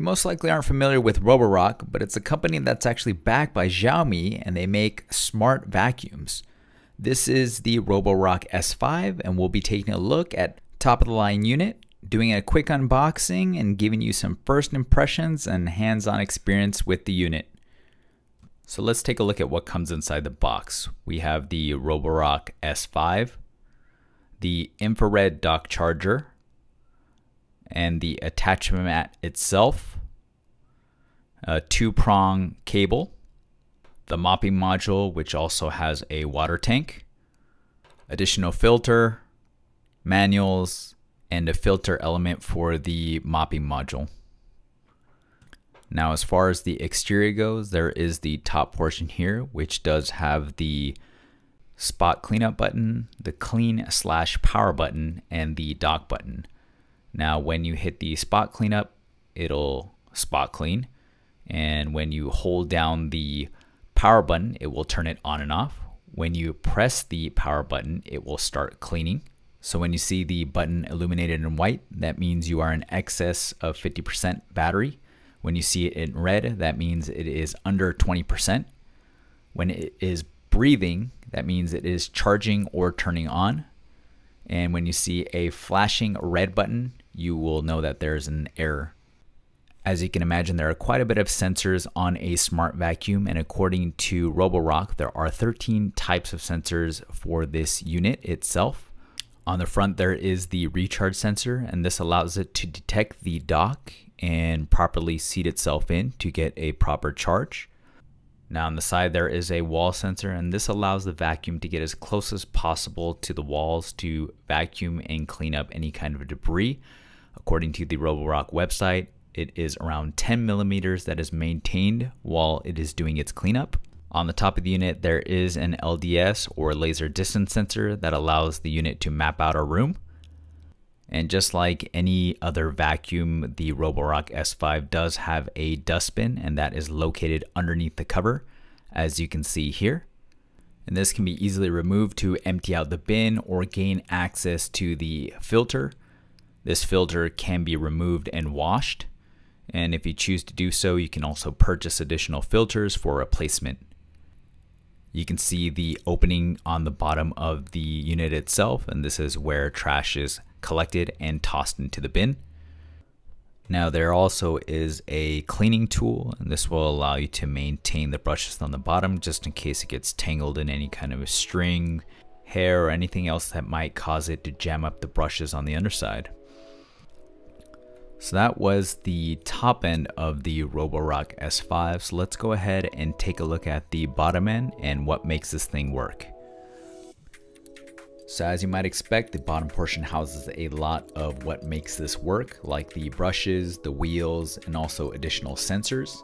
most likely aren't familiar with Roborock, but it's a company that's actually backed by Xiaomi, and they make smart vacuums. This is the Roborock S5, and we'll be taking a look at top of the line unit, doing a quick unboxing and giving you some first impressions and hands-on experience with the unit. So let's take a look at what comes inside the box. We have the Roborock S5, the infrared dock charger, and the attachment mat itself, a 2-prong cable, the mopping module, which also has a water tank, additional filter, manuals, and a filter element for the mopping module. Now, as far as the exterior goes, there is the top portion here, which does have the spot cleanup button, the clean/power button, and the dock button. Now, when you hit the spot cleanup, it'll spot clean. And when you hold down the power button, it will turn it on and off. When you press the power button, it will start cleaning. So when you see the button illuminated in white, that means you are in excess of 50% battery. When you see it in red, that means it is under 20%. When it is breathing, that means it is charging or turning on. And when you see a flashing red button, you will know that there's an error. As you can imagine, there are quite a bit of sensors on a smart vacuum, and according to Roborock, there are 13 types of sensors for this unit itself. On the front, there is the recharge sensor, and this allows it to detect the dock and properly seat itself in to get a proper charge. Now on the side, there is a wall sensor, and this allows the vacuum to get as close as possible to the walls to vacuum and clean up any kind of debris. According to the Roborock website, it is around 10 millimeters that is maintained while it is doing its cleanup. On the top of the unit, there is an LDS or laser distance sensor that allows the unit to map out a room. And just like any other vacuum, the Roborock S5 does have a dustbin, and that is located underneath the cover, as you can see here. And this can be easily removed to empty out the bin or gain access to the filter. This filter can be removed and washed. And if you choose to do so, you can also purchase additional filters for replacement. You can see the opening on the bottom of the unit itself, and this is where trash is collected and tossed into the bin. Now there also is a cleaning tool, and this will allow you to maintain the brushes on the bottom just in case it gets tangled in any kind of a string, hair, or anything else that might cause it to jam up the brushes on the underside. So that was the top end of the Roborock S5. So let's go ahead and take a look at the bottom end and what makes this thing work. So as you might expect, the bottom portion houses a lot of what makes this work, like the brushes, the wheels, and also additional sensors.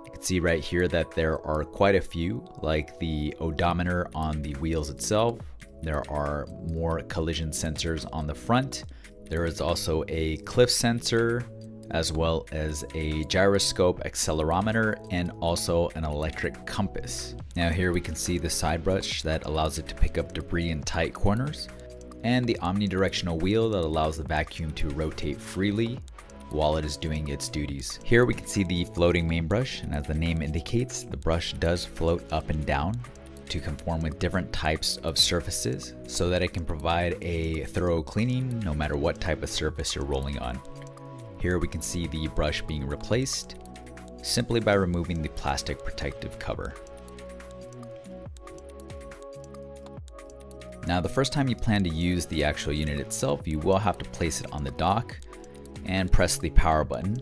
You can see right here that there are quite a few, like the odometer on the wheels itself. There are more collision sensors on the front. There is also a cliff sensor, as well as a gyroscope accelerometer, and also an electric compass. Now here we can see the side brush that allows it to pick up debris in tight corners, and the omnidirectional wheel that allows the vacuum to rotate freely while it is doing its duties. Here we can see the floating main brush, and as the name indicates, the brush does float up and down to conform with different types of surfaces so that it can provide a thorough cleaning no matter what type of surface you're rolling on. Here we can see the brush being replaced simply by removing the plastic protective cover. Now the first time you plan to use the actual unit itself, you will have to place it on the dock and press the power button.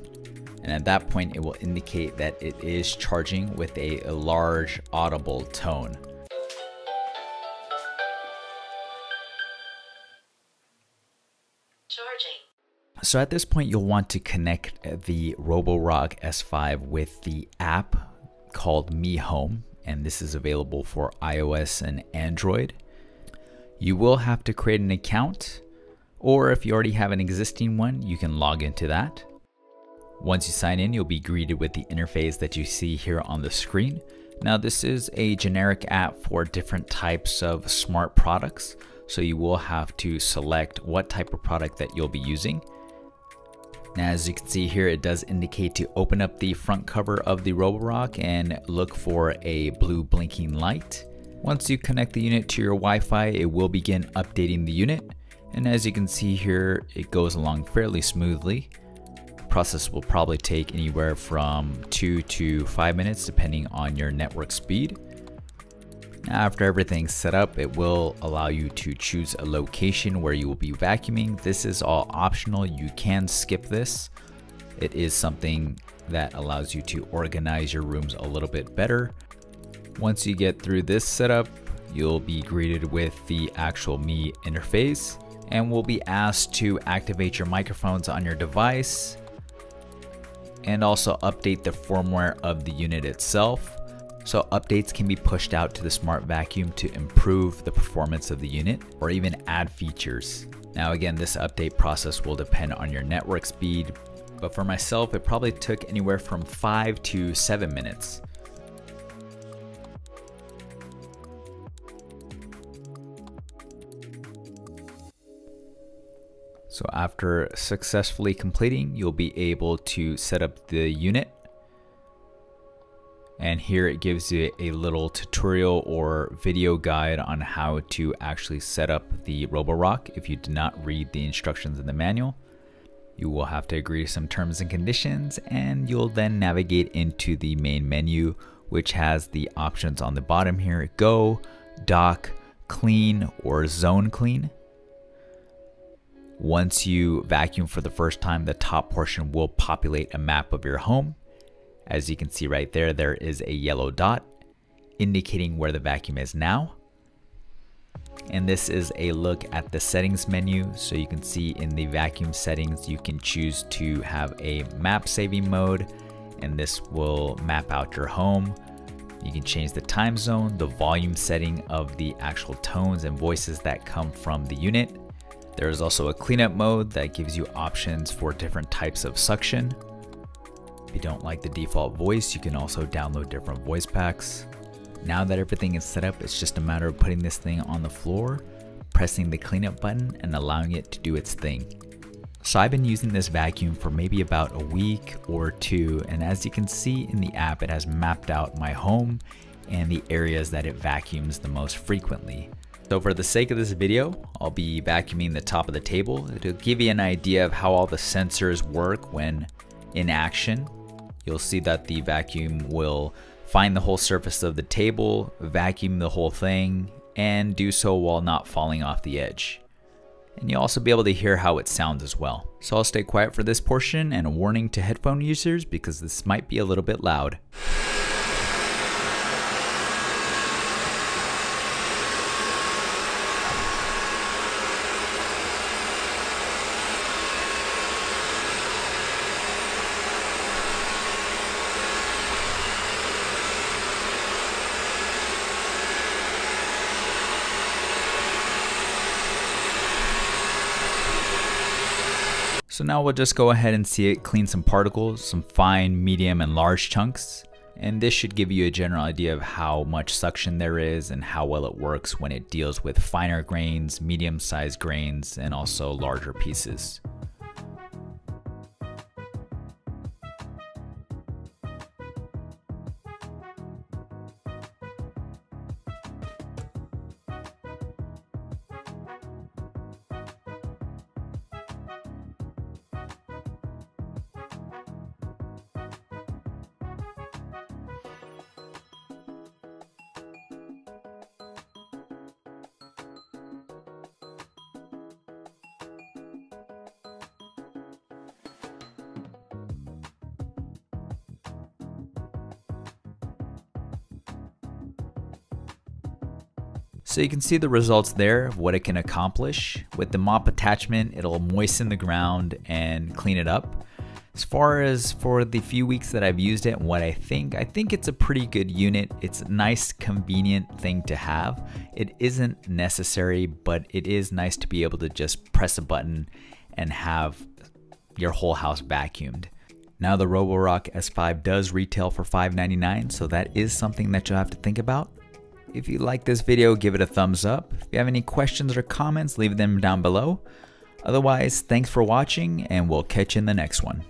And at that point it will indicate that it is charging with a large audible tone. So at this point, you'll want to connect the Roborock S5 with the app called Mi Home, and this is available for iOS and Android. You will have to create an account, or if you already have an existing one, you can log into that. Once you sign in, you'll be greeted with the interface that you see here on the screen. Now, this is a generic app for different types of smart products, so you will have to select what type of product that you'll be using. Now, as you can see here, it does indicate to open up the front cover of the Roborock and look for a blue blinking light. Once you connect the unit to your Wi-Fi, it will begin updating the unit. And as you can see here, it goes along fairly smoothly. The process will probably take anywhere from 2 to 5 minutes depending on your network speed. Now, after everything's set up, it will allow you to choose a location where you will be vacuuming. This is all optional. You can skip this. It is something that allows you to organize your rooms a little bit better. Once you get through this setup, you'll be greeted with the actual Me interface and will be asked to activate your microphones on your device and also update the firmware of the unit itself. So updates can be pushed out to the smart vacuum to improve the performance of the unit or even add features. Now again, this update process will depend on your network speed, but for myself, it probably took anywhere from 5 to 7 minutes. So after successfully completing, you'll be able to set up the unit. And here it gives you a little tutorial or video guide on how to actually set up the Roborock. If you did not read the instructions in the manual, you will have to agree to some terms and conditions, and you'll then navigate into the main menu, which has the options on the bottom here: Go, Dock, Clean, or Zone Clean. Once you vacuum for the first time, the top portion will populate a map of your home. As you can see right there, there is a yellow dot indicating where the vacuum is now. And this is a look at the settings menu. So you can see in the vacuum settings, you can choose to have a map saving mode, and this will map out your home. You can change the time zone, the volume setting of the actual tones and voices that come from the unit. There is also a cleanup mode that gives you options for different types of suction. If you don't like the default voice, you can also download different voice packs. Now that everything is set up, it's just a matter of putting this thing on the floor, pressing the cleanup button, and allowing it to do its thing. So I've been using this vacuum for maybe about a week or two, and as you can see in the app, it has mapped out my home and the areas that it vacuums the most frequently. So for the sake of this video, I'll be vacuuming the top of the table. It'll give you an idea of how all the sensors work when in action. You'll see that the vacuum will find the whole surface of the table, vacuum the whole thing, and do so while not falling off the edge. And you'll also be able to hear how it sounds as well. So I'll stay quiet for this portion, and a warning to headphone users because this might be a little bit loud. So now we'll just go ahead and see it clean some particles, some fine, medium, and large chunks. And this should give you a general idea of how much suction there is and how well it works when it deals with finer grains, medium-sized grains, and also larger pieces. So you can see the results there of what it can accomplish. With the mop attachment, it'll moisten the ground and clean it up. As far as for the few weeks that I've used it and what I think it's a pretty good unit. It's a nice, convenient thing to have. It isn't necessary, but it is nice to be able to just press a button and have your whole house vacuumed. Now the Roborock S5 does retail for $5.99, so that is something that you'll have to think about. If you like this video, give it a thumbs up. If you have any questions or comments, leave them down below. Otherwise, thanks for watching, and we'll catch you in the next one.